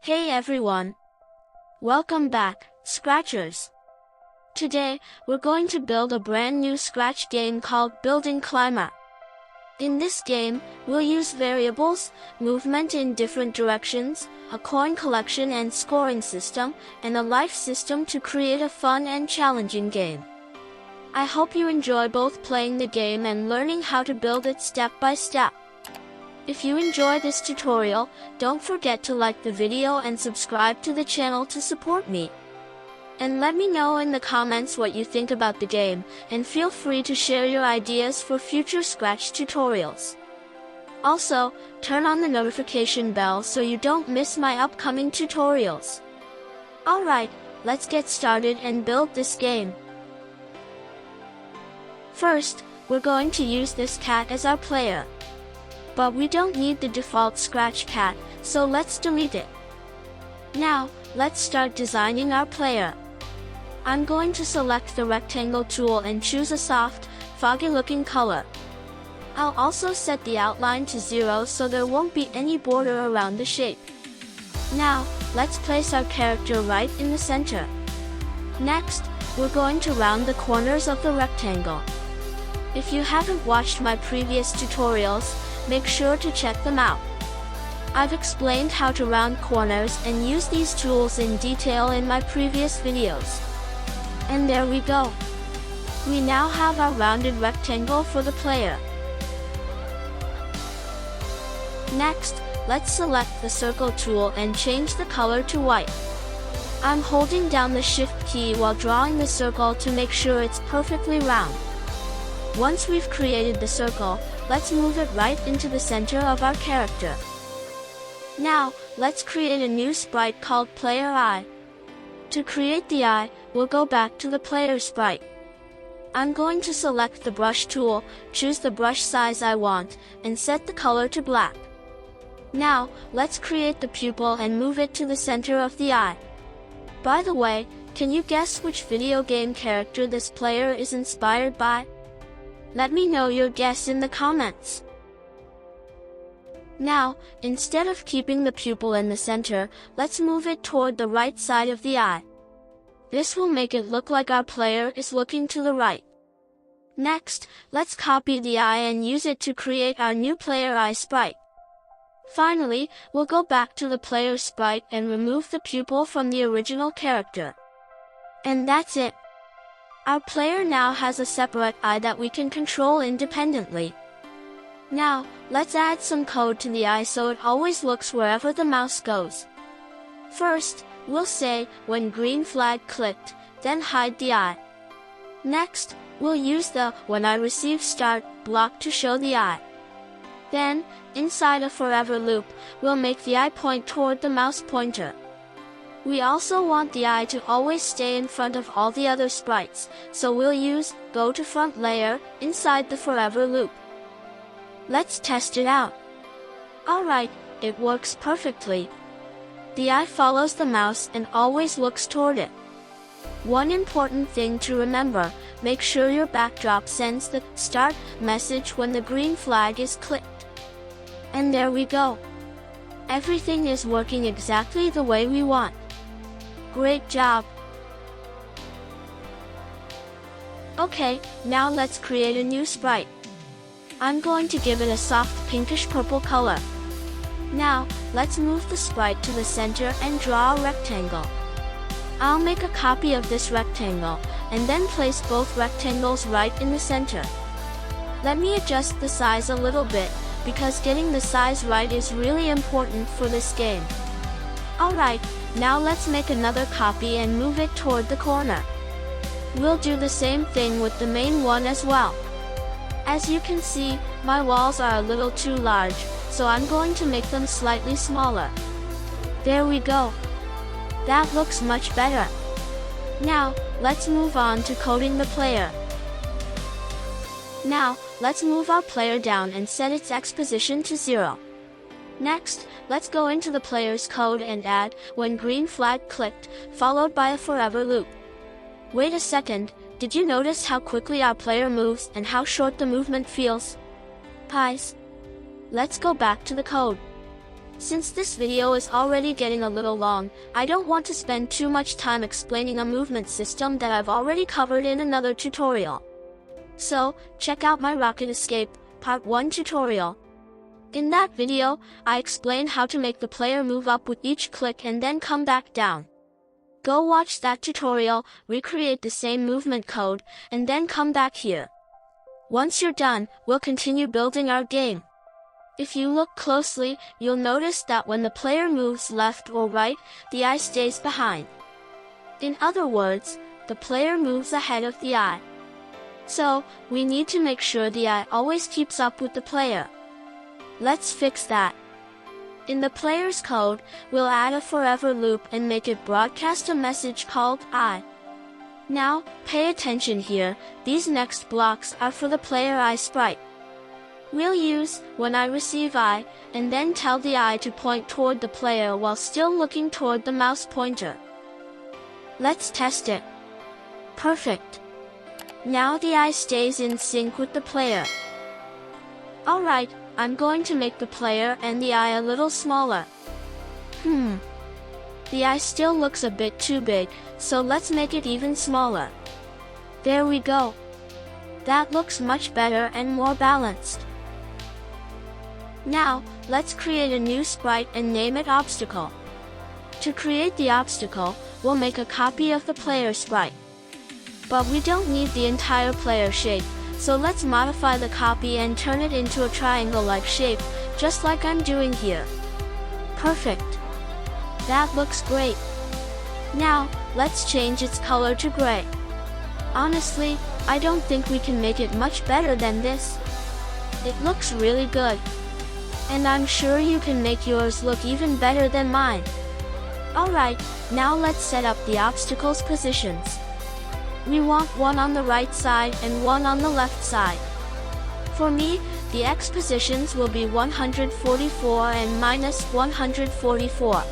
Hey everyone! Welcome back, Scratchers! Today, we're going to build a brand new Scratch game called Building Climber. In this game, we'll use variables, movement in different directions, a coin collection and scoring system, and a life system to create a fun and challenging game. I hope you enjoy both playing the game and learning how to build it step by step. If you enjoy this tutorial, don't forget to like the video and subscribe to the channel to support me. And let me know in the comments what you think about the game, and feel free to share your ideas for future Scratch tutorials. Also, turn on the notification bell so you don't miss my upcoming tutorials. Alright, let's get started and build this game. First, we're going to use this cat as our player. But we don't need the default Scratch cat, so let's delete it. Now, let's start designing our player. I'm going to select the rectangle tool and choose a soft, foggy-looking color. I'll also set the outline to 0 so there won't be any border around the shape. Now, let's place our character right in the center. Next, we're going to round the corners of the rectangle. If you haven't watched my previous tutorials, make sure to check them out. I've explained how to round corners and use these tools in detail in my previous videos. And there we go. We now have our rounded rectangle for the player. Next, let's select the circle tool and change the color to white. I'm holding down the Shift key while drawing the circle to make sure it's perfectly round. Once we've created the circle, let's move it right into the center of our character. Now, let's create a new sprite called Player Eye. To create the eye, we'll go back to the player sprite. I'm going to select the brush tool, choose the brush size I want, and set the color to black. Now, let's create the pupil and move it to the center of the eye. By the way, can you guess which video game character this player is inspired by? Let me know your guess in the comments. Now, instead of keeping the pupil in the center, let's move it toward the right side of the eye. This will make it look like our player is looking to the right. Next, let's copy the eye and use it to create our new player eye sprite. Finally, we'll go back to the player sprite and remove the pupil from the original character. And that's it. Our player now has a separate eye that we can control independently. Now, let's add some code to the eye so it always looks wherever the mouse goes. First, we'll say, when green flag clicked, then hide the eye. Next, we'll use the when I receive start block to show the eye. Then, inside a forever loop, we'll make the eye point toward the mouse pointer. We also want the eye to always stay in front of all the other sprites, so we'll use go to front layer inside the forever loop. Let's test it out. Alright, it works perfectly. The eye follows the mouse and always looks toward it. One important thing to remember, make sure your backdrop sends the start message when the green flag is clicked. And there we go. Everything is working exactly the way we want. Great job! Okay, now let's create a new sprite. I'm going to give it a soft pinkish purple color. Now, let's move the sprite to the center and draw a rectangle. I'll make a copy of this rectangle, and then place both rectangles right in the center. Let me adjust the size a little bit, because getting the size right is really important for this game. Alright, now let's make another copy and move it toward the corner. We'll do the same thing with the main one as well. As you can see, my walls are a little too large, so I'm going to make them slightly smaller. There we go. That looks much better. Now, let's move on to coding the player. Now, let's move our player down and set its X position to 0. Next, let's go into the player's code and add when green flag clicked, followed by a forever loop. Wait a second, did you notice how quickly our player moves and how short the movement feels? Guys, let's go back to the code. Since this video is already getting a little long, I don't want to spend too much time explaining a movement system that I've already covered in another tutorial. So, check out my Rocket Escape Part 1 tutorial. In that video, I explained how to make the player move up with each click and then come back down. Go watch that tutorial, recreate the same movement code, and then come back here. Once you're done, we'll continue building our game. If you look closely, you'll notice that when the player moves left or right, the eye stays behind. In other words, the player moves ahead of the eye. So, we need to make sure the eye always keeps up with the player. Let's fix that. In the player's code, we'll add a forever loop and make it broadcast a message called eye. Now, pay attention here, these next blocks are for the player eye sprite. We'll use when I receive eye, and then tell the eye to point toward the player while still looking toward the mouse pointer. Let's test it. Perfect. Now the eye stays in sync with the player. Alright, I'm going to make the player and the eye a little smaller. The eye still looks a bit too big, so let's make it even smaller. There we go. That looks much better and more balanced. Now, let's create a new sprite and name it Obstacle. To create the obstacle, we'll make a copy of the player sprite. But we don't need the entire player shape, so let's modify the copy and turn it into a triangle-like shape, just like I'm doing here. Perfect. That looks great. Now, let's change its color to gray. Honestly, I don't think we can make it much better than this. It looks really good. And I'm sure you can make yours look even better than mine. Alright, now let's set up the obstacles positions. We want one on the right side and one on the left side. For me, the X positions will be 144 and minus 144.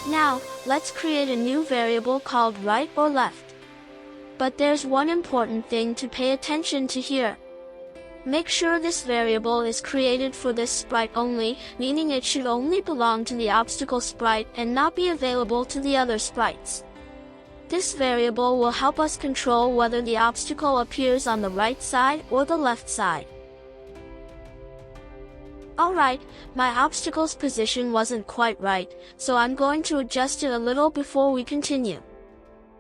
Now, let's create a new variable called right or left. But there's one important thing to pay attention to here. Make sure this variable is created for this sprite only, meaning it should only belong to the obstacle sprite and not be available to the other sprites. This variable will help us control whether the obstacle appears on the right side or the left side. Alright, my obstacle's position wasn't quite right, so I'm going to adjust it a little before we continue.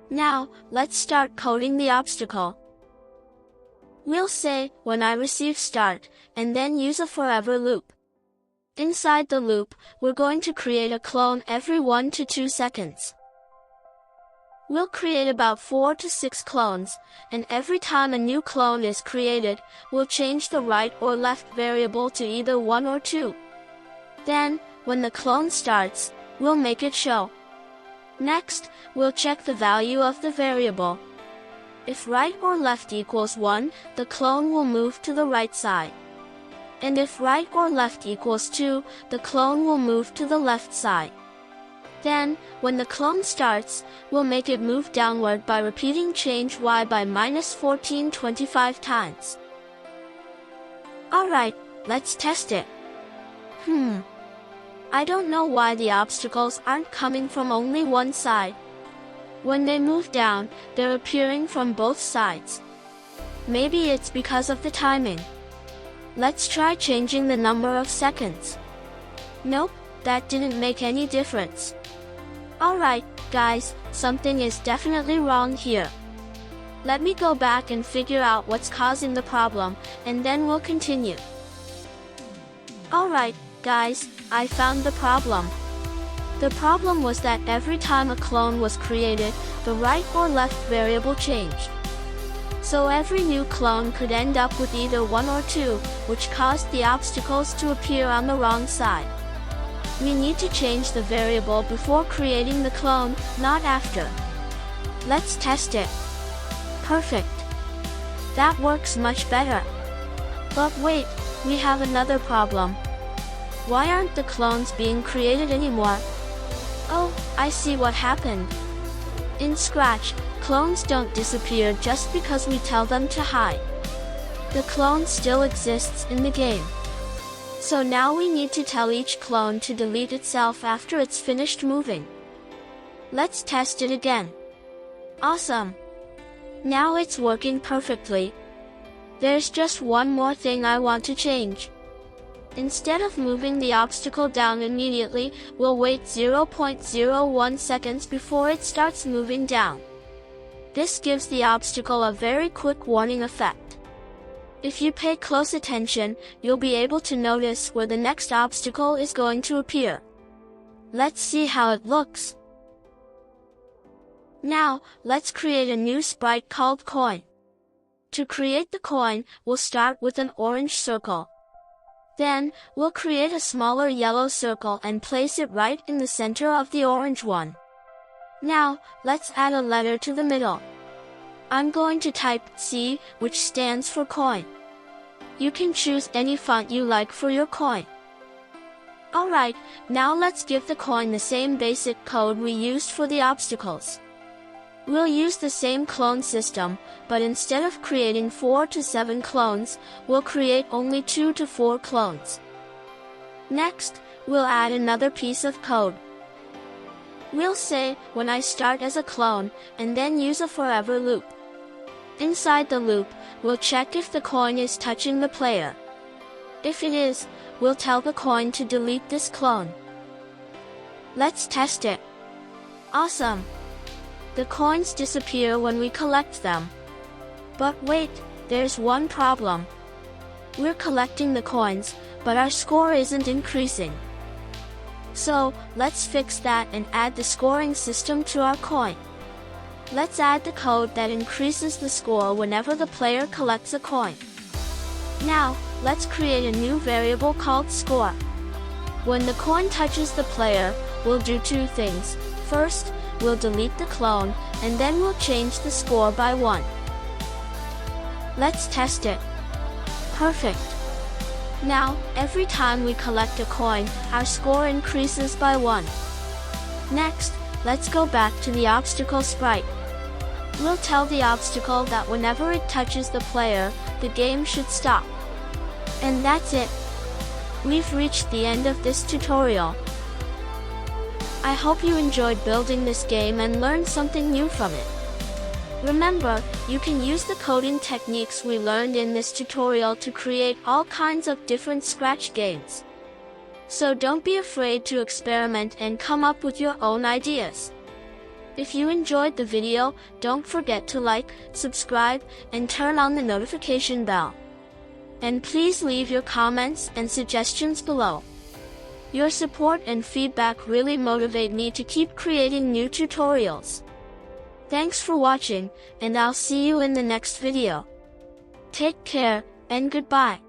Now, let's start coding the obstacle. We'll say, when I receive start, and then use a forever loop. Inside the loop, we're going to create a clone every 1 to 2 seconds. We'll create about 4 to 6 clones, and every time a new clone is created, we'll change the right or left variable to either 1 or 2. Then, when the clone starts, we'll make it show. Next, we'll check the value of the variable. If right or left equals 1, the clone will move to the right side. And if right or left equals 2, the clone will move to the left side. Then, when the clone starts, we'll make it move downward by repeating change y by minus 1425 times. Alright, let's test it. I don't know why the obstacles aren't coming from only one side. When they move down, they're appearing from both sides. Maybe it's because of the timing. Let's try changing the number of seconds. Nope, that didn't make any difference. Alright, guys, something is definitely wrong here. Let me go back and figure out what's causing the problem, and then we'll continue. Alright, guys, I found the problem. The problem was that every time a clone was created, the right or left variable changed. So every new clone could end up with either 1 or 2, which caused the obstacles to appear on the wrong side. We need to change the variable before creating the clone, not after. Let's test it. Perfect. That works much better. But wait, we have another problem. Why aren't the clones being created anymore? Oh, I see what happened. In Scratch, clones don't disappear just because we tell them to hide. The clone still exists in the game. So now we need to tell each clone to delete itself after it's finished moving. Let's test it again. Awesome! Now it's working perfectly. There's just one more thing I want to change. Instead of moving the obstacle down immediately, we'll wait 0.01 seconds before it starts moving down. This gives the obstacle a very quick warning effect. If you pay close attention, you'll be able to notice where the next obstacle is going to appear. Let's see how it looks. Now, let's create a new sprite called coin. To create the coin, we'll start with an orange circle. Then, we'll create a smaller yellow circle and place it right in the center of the orange one. Now, let's add a letter to the middle. I'm going to type C, which stands for coin. You can choose any font you like for your coin. Alright, now let's give the coin the same basic code we used for the obstacles. We'll use the same clone system, but instead of creating 4 to 7 clones, we'll create only 2 to 4 clones. Next, we'll add another piece of code. We'll say, when I start as a clone, and then use a forever loop. Inside the loop, we'll check if the coin is touching the player. If it is, we'll tell the coin to delete this clone. Let's test it. Awesome! The coins disappear when we collect them. But wait, there's one problem. We're collecting the coins, but our score isn't increasing. So, let's fix that and add the scoring system to our coin. Let's add the code that increases the score whenever the player collects a coin. Now, let's create a new variable called score. When the coin touches the player, we'll do two things. First, we'll delete the clone, and then we'll change the score by 1. Let's test it. Perfect. Now, every time we collect a coin, our score increases by 1. Next, let's go back to the obstacle sprite. We'll tell the obstacle that whenever it touches the player, the game should stop. And that's it. We've reached the end of this tutorial. I hope you enjoyed building this game and learned something new from it. Remember, you can use the coding techniques we learned in this tutorial to create all kinds of different Scratch games. So don't be afraid to experiment and come up with your own ideas. If you enjoyed the video, don't forget to like, subscribe, and turn on the notification bell. And please leave your comments and suggestions below. Your support and feedback really motivate me to keep creating new tutorials. Thanks for watching, and I'll see you in the next video. Take care, and goodbye.